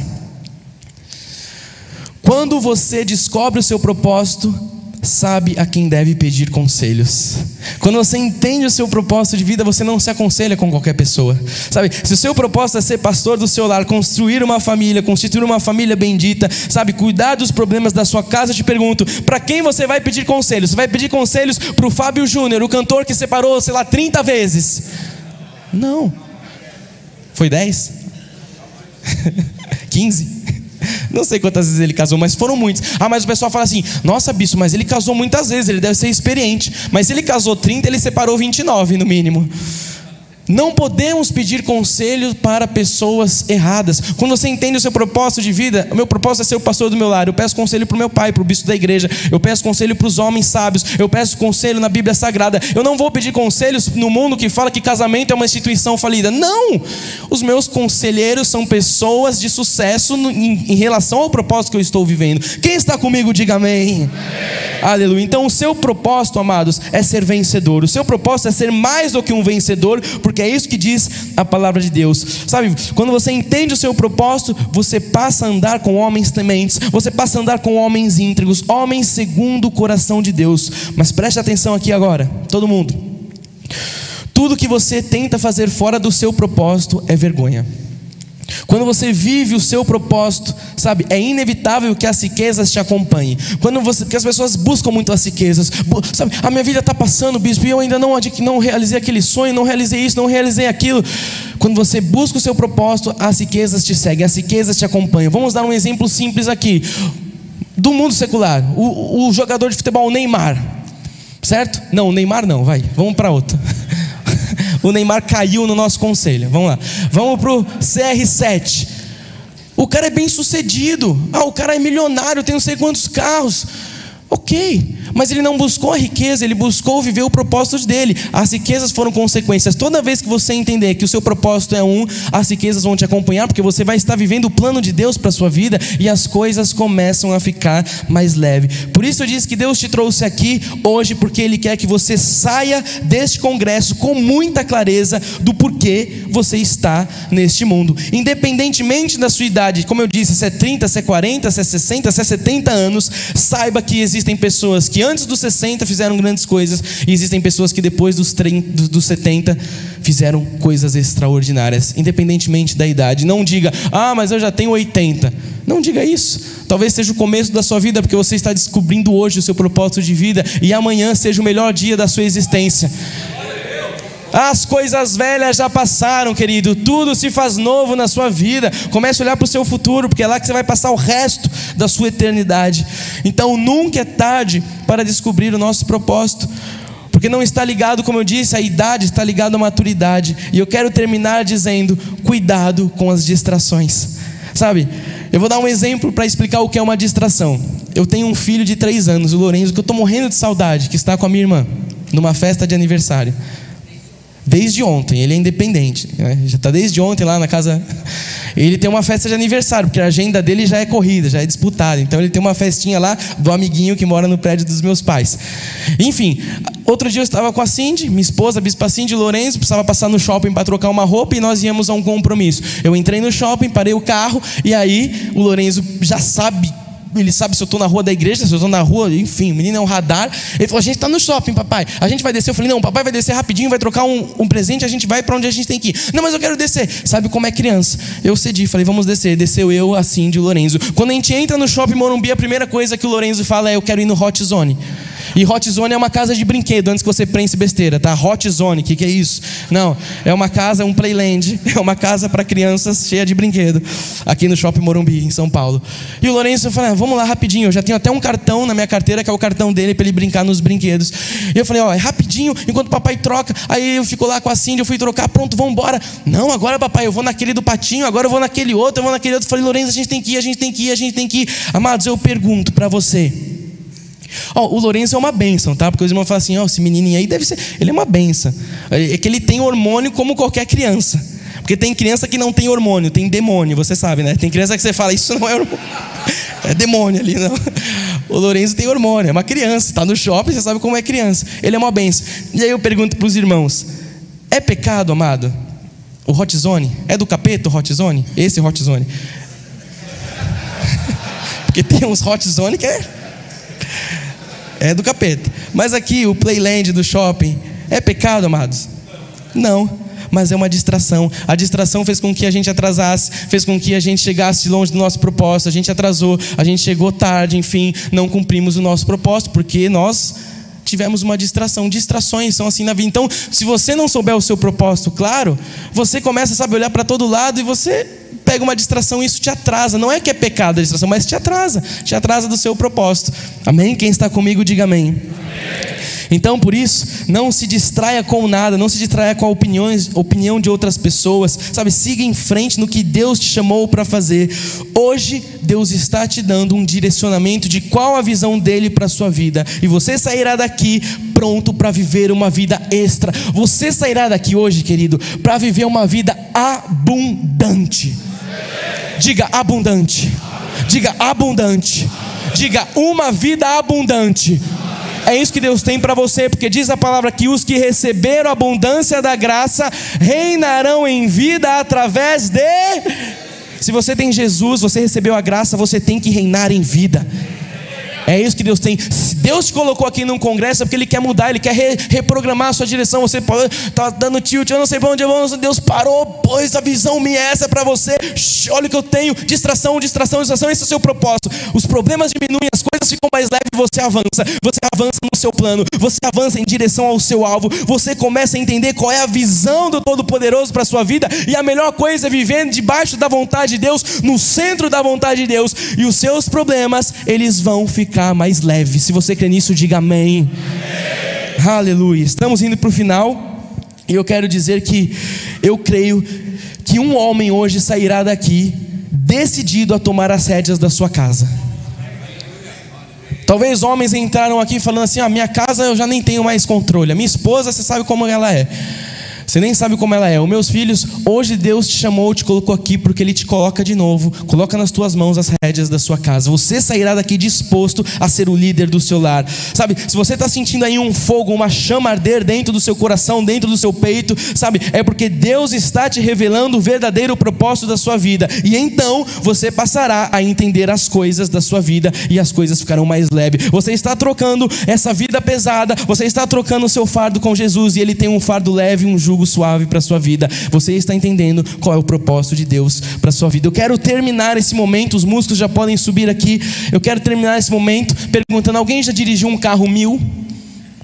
quando você descobre o seu propósito, sabe a quem deve pedir conselhos. Quando você entende o seu propósito de vida, você não se aconselha com qualquer pessoa. Sabe, se o seu propósito é ser pastor do seu lar, construir uma família, constituir uma família bendita, sabe, cuidar dos problemas da sua casa, eu te pergunto, para quem você vai pedir conselhos? Você vai pedir conselhos para o Fábio Júnior, o cantor que separou, 30 vezes? Não. Foi 10? 15? Não sei quantas vezes ele casou, mas foram muitos. Mas o pessoal fala assim: nossa, bispo, mas ele casou muitas vezes, ele deve ser experiente. Mas se ele casou 30, ele separou 29 no mínimo. Não podemos pedir conselho para pessoas erradas. Quando você entende o seu propósito de vida, o meu propósito é ser o pastor do meu lar. Eu peço conselho para o meu pai, para o bispo da igreja. Eu peço conselho para os homens sábios. Eu peço conselho na Bíblia Sagrada. Eu não vou pedir conselhos no mundo que fala que casamento é uma instituição falida. Não! Os meus conselheiros são pessoas de sucesso em relação ao propósito que eu estou vivendo. Quem está comigo, diga amém. Aleluia. Então o seu propósito, amados, é ser vencedor. O seu propósito é ser mais do que um vencedor, porque é isso que diz a palavra de Deus. Sabe, quando você entende o seu propósito, você passa a andar com homens tementes, você passa a andar com homens íntegros, homens segundo o coração de Deus. Mas preste atenção aqui agora, todo mundo. Tudo que você tenta fazer fora do seu propósito é vergonha. Quando você vive o seu propósito, sabe, é inevitável que as riquezas te acompanhem. Porque as pessoas buscam muito as riquezas, sabe, a minha vida está passando, bispo, e eu ainda não realizei aquele sonho, não realizei isso, não realizei aquilo. Quando você busca o seu propósito, as riquezas te seguem, as riquezas te acompanham. Vamos dar um exemplo simples aqui, do mundo secular. O jogador de futebol Neymar, certo? Não, o Neymar não, vamos para outro. O Neymar caiu no nosso conselho. Vamos lá. Vamos para o CR7. O cara é bem sucedido. O cara é milionário, tem não sei quantos carros. Ok, mas ele não buscou a riqueza, ele buscou viver o propósito dele. As riquezas foram consequências. Toda vez que você entender que o seu propósito é as riquezas vão te acompanhar, porque você vai estar vivendo o plano de Deus para a sua vida, e as coisas começam a ficar mais leves. Por isso eu disse que Deus te trouxe aqui hoje, porque Ele quer que você saia deste congresso com muita clareza do porquê você está neste mundo. Independentemente da sua idade, como eu disse, se é 30, se é 40, se é 60, se é 70 anos, saiba que existem pessoas que antes dos 60 fizeram grandes coisas, e existem pessoas que depois dos 70 fizeram coisas extraordinárias, independentemente da idade. Não diga: mas eu já tenho 80. Não diga isso. Talvez seja o começo da sua vida, porque você está descobrindo hoje o seu propósito de vida, e amanhã seja o melhor dia da sua existência. As coisas velhas já passaram, querido. Tudo se faz novo na sua vida. Comece a olhar para o seu futuro, porque é lá que você vai passar o resto da sua eternidade. Então nunca é tarde para descobrir o nosso propósito, porque não está ligado, como eu disse, à idade, está ligado à maturidade. E eu quero terminar dizendo: cuidado com as distrações. Sabe, eu vou dar um exemplo para explicar o que é uma distração. eu tenho um filho de 3 anos, o Lourenço, que eu estou morrendo de saudade, que está com a minha irmã, numa festa de aniversário. Desde ontem, ele é independente, né? Já está desde ontem lá na casa. Ele tem uma festa de aniversário, porque a agenda dele já é corrida, já é disputada. Então ele tem uma festinha lá do amiguinho que mora no prédio dos meus pais. Enfim, outro dia eu estava com a Cindy, minha esposa, a bispa Cindy, e o Lourenço, precisava passar no shopping para trocar uma roupa e nós íamos a um compromisso. Eu entrei no shopping, parei o carro e aí o Lourenço já sabe. Ele sabe se eu estou na rua da igreja, se eu estou na rua, enfim, o menino é um radar. Ele falou, a gente está no shopping, papai, a gente vai descer. Eu falei, não, papai vai descer rapidinho, vai trocar um presente, a gente vai para onde a gente tem que ir. Não, mas eu quero descer. Sabe como é criança? Eu cedi, falei, vamos descer. Desceu eu, a Cindy e o Lourenço. Quando a gente entra no shopping Morumbi, a primeira coisa que o Lourenço fala é, eu quero ir no Hot Zone. E Hot Zone é uma casa de brinquedo, antes que você pense besteira, tá? Hot Zone, o que é isso? Não, é uma casa, um playland, é uma casa para crianças cheia de brinquedo, aqui no Shopping Morumbi, em São Paulo. E o Lourenço falou, vamos lá rapidinho, eu já tenho até um cartão na minha carteira, que é o cartão dele, para ele brincar nos brinquedos. E eu falei, é rapidinho, enquanto o papai troca. Aí eu fico lá com a Cindy, eu fui trocar, pronto, vamos embora. Não, agora papai, eu vou naquele do patinho, agora eu vou naquele outro, eu vou naquele outro. Eu falei, Lourenço, a gente tem que ir. Amados, eu pergunto para você, o Lourenço é uma bênção, tá? Porque os irmãos falam assim, esse menininho aí deve ser, ele é uma bênção. É que ele tem hormônio como qualquer criança. Porque tem criança que não tem hormônio, tem demônio, você sabe, né? Tem criança que você fala, isso não é hormônio, é demônio ali, não. O Lourenço tem hormônio, é uma criança, está no shopping, você sabe como é criança. Ele é uma bênção. E aí eu pergunto para os irmãos, é pecado, amado? O Hot Zone? É do capeta o Hot Zone? Esse Hot Zone. Porque tem uns Hot Zone que é do capeta. Mas aqui, o Playland do shopping, é pecado, amados? Não, mas é uma distração. A distração fez com que a gente atrasasse, fez com que a gente chegasse longe do nosso propósito. A gente atrasou, a gente chegou tarde, enfim, não cumprimos o nosso propósito, porque nós tivemos uma distração. Distrações são assim na vida. Então, se você não souber o seu propósito claro, você começa, sabe, a olhar para todo lado e você pega uma distração e isso te atrasa. Não é que é pecado a distração, mas te atrasa do seu propósito. Amém? Quem está comigo, diga amém. Amém. Então, por isso, não se distraia com nada, não se distraia com a opinião de outras pessoas, sabe? Siga em frente no que Deus te chamou para fazer. Hoje, Deus está te dando um direcionamento de qual a visão dele para a sua vida, e você sairá daqui pronto para viver uma vida extra. Você sairá daqui hoje, querido, para viver uma vida abundante. Diga abundante. Diga abundante. Diga uma vida abundante. É isso que Deus tem para você, porque diz a palavra que os que receberam a abundância da graça reinarão em vida através de... Se você tem Jesus, você recebeu a graça, você tem que reinar em vida. É isso que Deus tem. Se Deus te colocou aqui num congresso é porque Ele quer mudar, Ele quer reprogramar a sua direção. Você está dando tilt, eu não sei para onde eu vou. Deus parou, pois a visão minha é essa para você. Olha o que eu tenho, distração, esse é o seu propósito. Os problemas diminuem, as coisas ficam mais leves, você avança no seu plano, você avança em direção ao seu alvo, você começa a entender qual é a visão do Todo-Poderoso para a sua vida, e a melhor coisa é viver debaixo da vontade de Deus, no centro da vontade de Deus, e os seus problemas, eles vão ficar mais leves. Se você crê nisso, diga amém. Amém. Aleluia. Estamos indo para o final, e eu quero dizer que eu creio que um homem hoje sairá daqui decidido a tomar as rédeas da sua casa. Talvez homens entraram aqui falando assim, minha casa eu já nem tenho mais controle, a minha esposa, você sabe como ela é, você nem sabe como ela é. Os meus filhos, hoje Deus te chamou, te colocou aqui porque Ele te coloca de novo, coloca nas tuas mãos as rédeas da sua casa. Você sairá daqui disposto a ser o líder do seu lar. Sabe, se você está sentindo aí um fogo, uma chama arder dentro do seu coração, dentro do seu peito, sabe, é porque Deus está te revelando o verdadeiro propósito da sua vida. E então você passará a entender as coisas da sua vida, e as coisas ficarão mais leves. Você está trocando essa vida pesada, você está trocando o seu fardo com Jesus, e Ele tem um fardo leve, um jugo suave para a sua vida. Você está entendendo qual é o propósito de Deus para a sua vida. Eu quero terminar esse momento, os músicos já podem subir aqui. Eu quero terminar esse momento perguntando, alguém já dirigiu um carro 1000?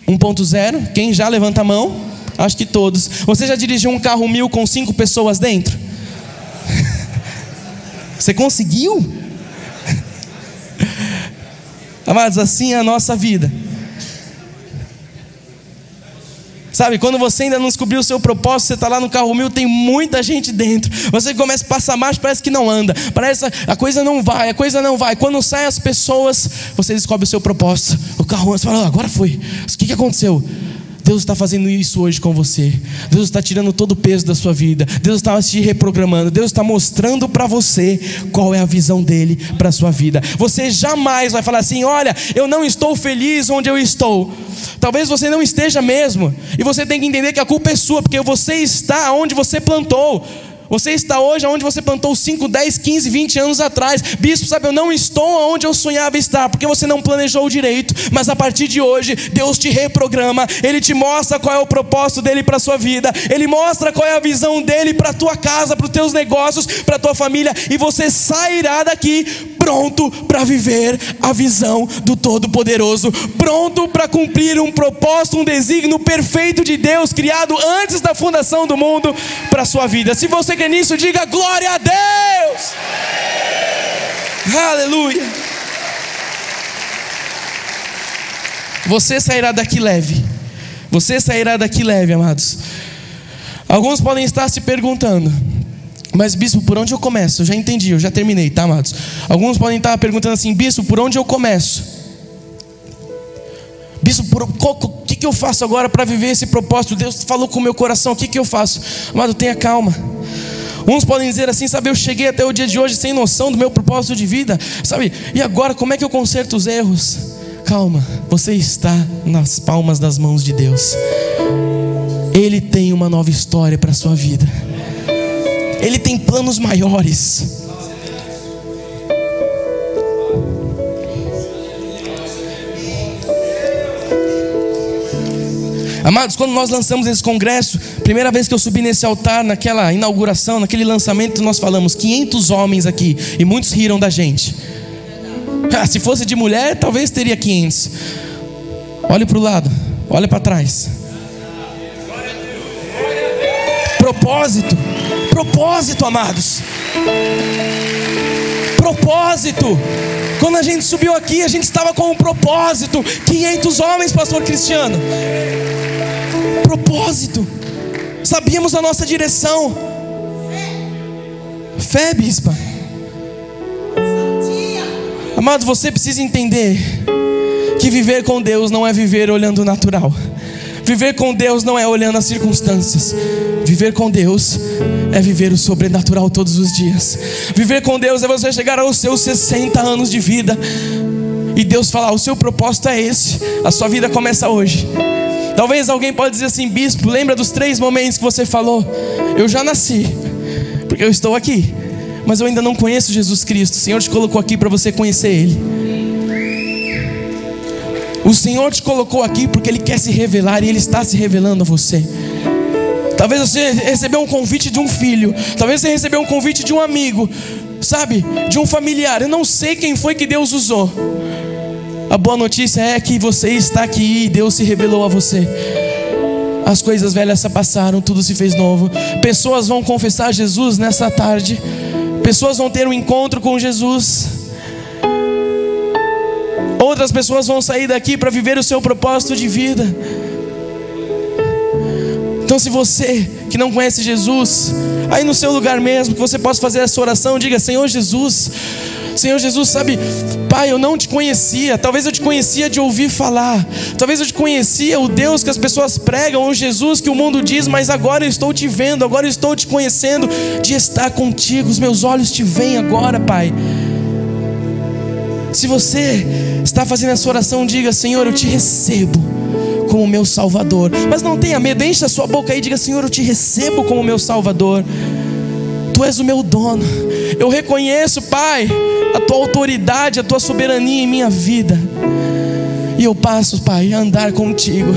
1.0? Quem já? Levanta a mão. Acho que todos. Você já dirigiu um carro 1000 com 5 pessoas dentro? Você conseguiu? Amados, assim é a nossa vida. Sabe, quando você ainda não descobriu o seu propósito, você está lá no carro 1000, tem muita gente dentro. Você começa a passar marcha, parece que não anda. Parece a coisa não vai, a coisa não vai. Quando saem as pessoas, você descobre o seu propósito. O carro anda, você fala, agora foi. O que aconteceu? Deus está fazendo isso hoje com você. Deus está tirando todo o peso da sua vida. Deus está te reprogramando. Deus está mostrando para você qual é a visão dele para a sua vida. Você jamais vai falar assim, olha, eu não estou feliz onde eu estou. Talvez você não esteja mesmo. E você tem que entender que a culpa é sua, porque você está onde você plantou. Você está hoje onde você plantou 5, 10, 15, 20 anos atrás. Bispo, sabe, eu não estou onde eu sonhava estar, porque você não planejou direito. Mas a partir de hoje, Deus te reprograma. Ele te mostra qual é o propósito dele para a sua vida. Ele mostra qual é a visão dele para a tua casa, para os teus negócios, para a tua família. E você sairá daqui pronto para viver a visão do Todo-Poderoso. Pronto para cumprir um propósito, um desígnio perfeito de Deus, criado antes da fundação do mundo para a sua vida. Se você crê nisso, diga glória a Deus. Aleluia. Você sairá daqui leve. Você sairá daqui leve, amados. Alguns podem estar se perguntando, mas bispo, por onde eu começo? Eu já entendi, eu já terminei, tá, amados? Alguns podem estar perguntando assim, bispo, por onde eu começo? Bispo, o que eu faço agora para viver esse propósito? Deus falou com o meu coração, o que eu faço? Amado, tenha calma. Uns podem dizer assim, sabe, eu cheguei até o dia de hoje sem noção do meu propósito de vida, sabe, e agora como é que eu conserto os erros? Calma, você está nas palmas das mãos de Deus. Ele tem uma nova história para a sua vida. Ele tem planos maiores. Amados, quando nós lançamos esse congresso, primeira vez que eu subi nesse altar, naquela inauguração, naquele lançamento, nós falamos 500 homens aqui, e muitos riram da gente. Se fosse de mulher, talvez teria 500. Olhe para o lado, olhe para trás. Propósito, amados. Propósito. Quando a gente subiu aqui, a gente estava com um propósito. 500 homens, pastor Cristiano. Propósito. Sabíamos a nossa direção. Fé, bispa. Amado, você precisa entender que viver com Deus não é viver olhando o natural. Viver com Deus não é olhando as circunstâncias. Viver com Deus é viver o sobrenatural todos os dias. Viver com Deus é você chegar aos seus 60 anos de vida e Deus falar, o seu propósito é esse. A sua vida começa hoje. Talvez alguém pode dizer assim, bispo, lembra dos 3 momentos que você falou? Eu já nasci, porque eu estou aqui, mas eu ainda não conheço Jesus Cristo. O Senhor te colocou aqui para você conhecer Ele. O Senhor te colocou aqui porque Ele quer se revelar, e Ele está se revelando a você. Talvez você recebeu um convite de um filho, talvez você recebeu um convite de um amigo, sabe, de um familiar. Eu não sei quem foi que Deus usou. A boa notícia é que você está aqui e Deus se revelou a você. As coisas velhas se passaram, tudo se fez novo. Pessoas vão confessar Jesus nessa tarde. Pessoas vão ter um encontro com Jesus. Outras pessoas vão sair daqui para viver o seu propósito de vida. Então, se você que não conhece Jesus, aí no seu lugar mesmo, que você possa fazer essa oração, diga, Senhor Jesus, sabe, Pai, eu não te conhecia. Talvez eu te conhecia de ouvir falar. Talvez eu te conhecia o Deus que as pessoas pregam, o Jesus que o mundo diz, mas agora eu estou te vendo, agora eu estou te conhecendo, de estar contigo. Os meus olhos te veem agora, Pai. Se você está fazendo essa oração, diga, Senhor, eu te recebo como meu Salvador. Mas não tenha medo, encha a sua boca aí e diga, Senhor, eu te recebo como meu Salvador. Tu és o meu dono. Eu reconheço, Pai, a tua autoridade, a tua soberania em minha vida. E eu passo, Pai, a andar contigo.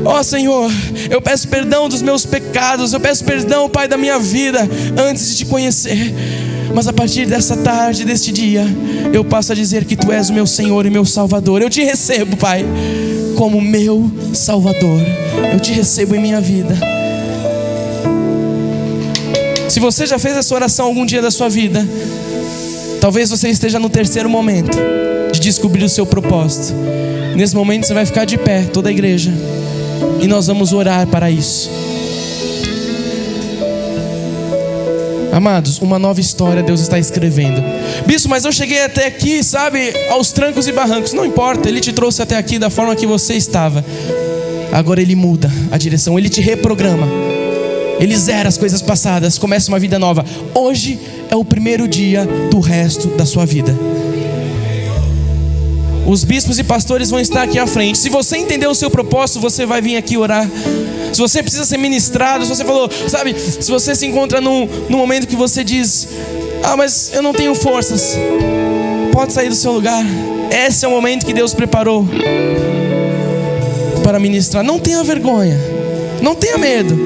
Ó Senhor, eu peço perdão dos meus pecados. Eu peço perdão, Pai, da minha vida antes de te conhecer. Mas a partir dessa tarde, deste dia, eu passo a dizer que Tu és o meu Senhor e meu Salvador. Eu te recebo, Pai, como meu Salvador. Eu te recebo em minha vida. Se você já fez essa oração algum dia da sua vida, talvez você esteja no 3º momento de descobrir o seu propósito. Nesse momento você vai ficar de pé, toda a igreja. E nós vamos orar para isso. Amados, uma nova história Deus está escrevendo. Bispo, mas eu cheguei até aqui, sabe, aos trancos e barrancos. Não importa, Ele te trouxe até aqui da forma que você estava. Agora Ele muda a direção, Ele te reprograma, Ele zera as coisas passadas, começa uma vida nova. Hoje é o primeiro dia do resto da sua vida. Os bispos e pastores vão estar aqui à frente. Se você entender o seu propósito, você vai vir aqui orar. Se você precisa ser ministrado, se você falou, sabe, se você se encontra num momento que você diz: ah, mas eu não tenho forças, pode sair do seu lugar. Esse é o momento que Deus preparou para ministrar. Não tenha vergonha, não tenha medo.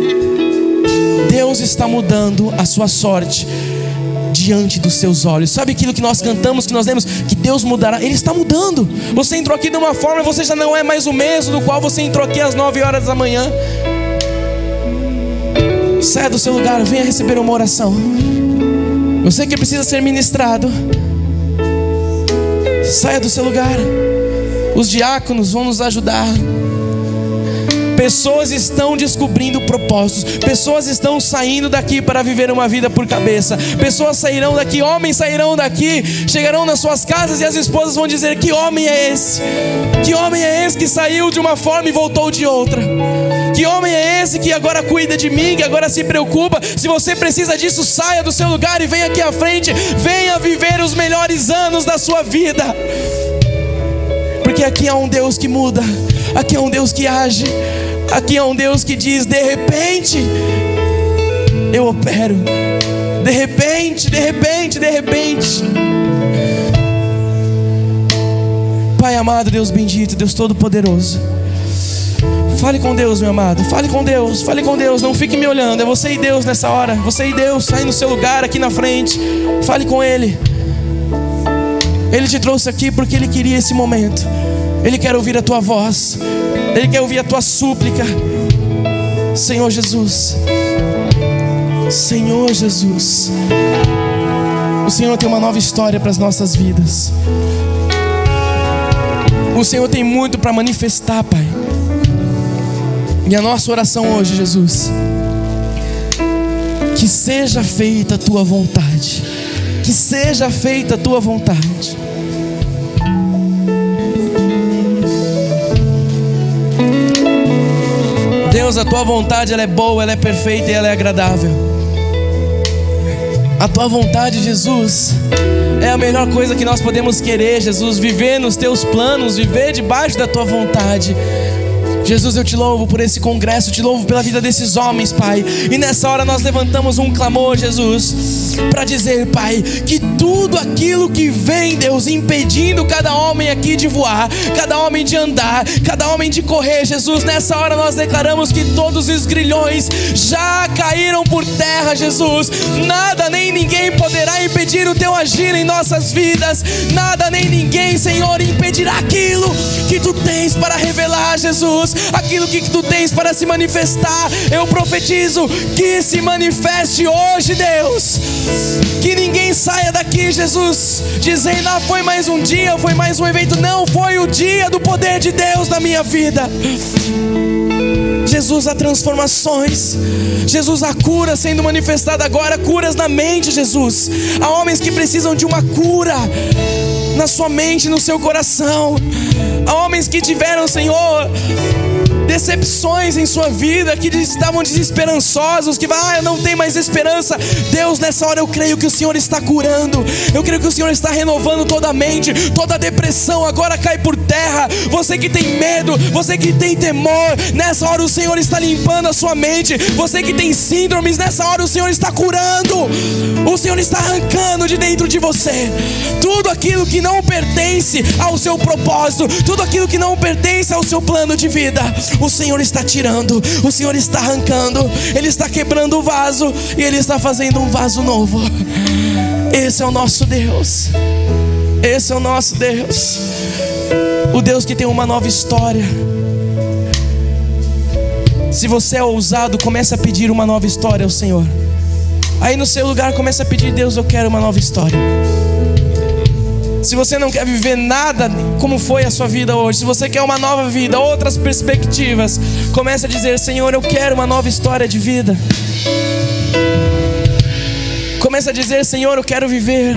Deus está mudando a sua sorte diante dos seus olhos. Sabe aquilo que nós cantamos, que nós lemos, que Deus mudará? Ele está mudando. Você entrou aqui de uma forma, você já não é mais o mesmo do qual você entrou aqui às 9 horas da manhã. Saia do seu lugar, venha receber uma oração. Você que precisa ser ministrado, saia do seu lugar. Os diáconos vão nos ajudar. Pessoas estão descobrindo propósitos. Pessoas estão saindo daqui para viver uma vida por cabeça. Pessoas sairão daqui, homens sairão daqui, chegarão nas suas casas e as esposas vão dizer: que homem é esse? Que homem é esse que saiu de uma forma e voltou de outra? Que homem é esse que agora cuida de mim, que agora se preocupa? Se você precisa disso, saia do seu lugar e venha aqui à frente. Venha viver os melhores anos da sua vida. Porque aqui há um Deus que muda. Aqui há um Deus que age. Aqui é um Deus que diz: de repente eu opero. De repente, de repente, de repente. Pai amado, Deus bendito, Deus todo-poderoso, fale com Deus, meu amado. Fale com Deus, fale com Deus. Não fique me olhando, é você e Deus nessa hora. Você e Deus, sai no seu lugar aqui na frente. Fale com Ele. Ele te trouxe aqui porque Ele queria esse momento. Ele quer ouvir a tua voz, Ele quer ouvir a tua súplica. Senhor Jesus, Senhor Jesus, o Senhor tem uma nova história para as nossas vidas. O Senhor tem muito para manifestar, Pai. E a nossa oração hoje, Jesus, que seja feita a tua vontade. Que seja feita a tua vontade. Deus, a tua vontade, ela é boa, ela é perfeita e ela é agradável. A tua vontade, Jesus, é a melhor coisa que nós podemos querer, Jesus. Viver nos teus planos, viver debaixo da tua vontade. Jesus, eu te louvo por esse congresso, te louvo pela vida desses homens, Pai. E nessa hora nós levantamos um clamor, Jesus, para dizer, Pai, que tudo aquilo que vem, Deus, impedindo cada homem aqui de voar, cada homem de andar, cada homem de correr, Jesus, nessa hora nós declaramos que todos os grilhões já caíram por terra, Jesus. Nada nem ninguém poderá impedir o teu agir em nossas vidas. Nada nem ninguém, Senhor, impedirá aquilo que tu tens para revelar, Jesus. Aquilo que tu tens para se manifestar. Eu profetizo que se manifeste hoje, Deus. Que ninguém saia daqui, Jesus, dizendo: ah, foi mais um dia, foi mais um evento. Não, foi o dia do poder de Deus na minha vida. Jesus, há transformações. Jesus, há cura sendo manifestada agora. Curas na mente, Jesus. Há homens que precisam de uma cura na sua mente, no seu coração. Há homens que tiveram, Senhor, decepções em sua vida, que estavam desesperançosos, que eu não tenho mais esperança. Deus, nessa hora eu creio que o Senhor está curando. Eu creio que o Senhor está renovando toda a mente. Toda a depressão agora cai por terra. Você que tem medo, você que tem temor, nessa hora o Senhor está limpando a sua mente. Você que tem síndromes, nessa hora o Senhor está curando. O Senhor está arrancando de dentro de você tudo aquilo que não pertence ao seu propósito, tudo aquilo que não pertence ao seu plano de vida. O Senhor está tirando, o Senhor está arrancando. Ele está quebrando o vaso e Ele está fazendo um vaso novo. Esse é o nosso Deus. Esse é o nosso Deus. O Deus que tem uma nova história. Se você é ousado, comece a pedir uma nova história ao Senhor. Aí no seu lugar comece a pedir: Deus, eu quero uma nova história. Se você não quer viver nada como foi a sua vida hoje, se você quer uma nova vida, outras perspectivas, comece a dizer: Senhor, eu quero uma nova história de vida. Comece a dizer: Senhor, eu quero viver,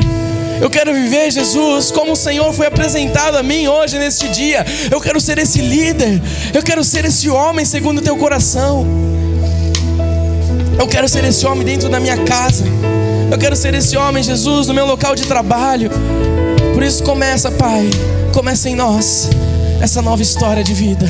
Jesus, como o Senhor foi apresentado a mim hoje, neste dia. Eu quero ser esse líder, eu quero ser esse homem segundo o teu coração. Eu quero ser esse homem dentro da minha casa. Eu quero ser esse homem, Jesus, no meu local de trabalho. Por isso começa, Pai, começa em nós essa nova história de vida.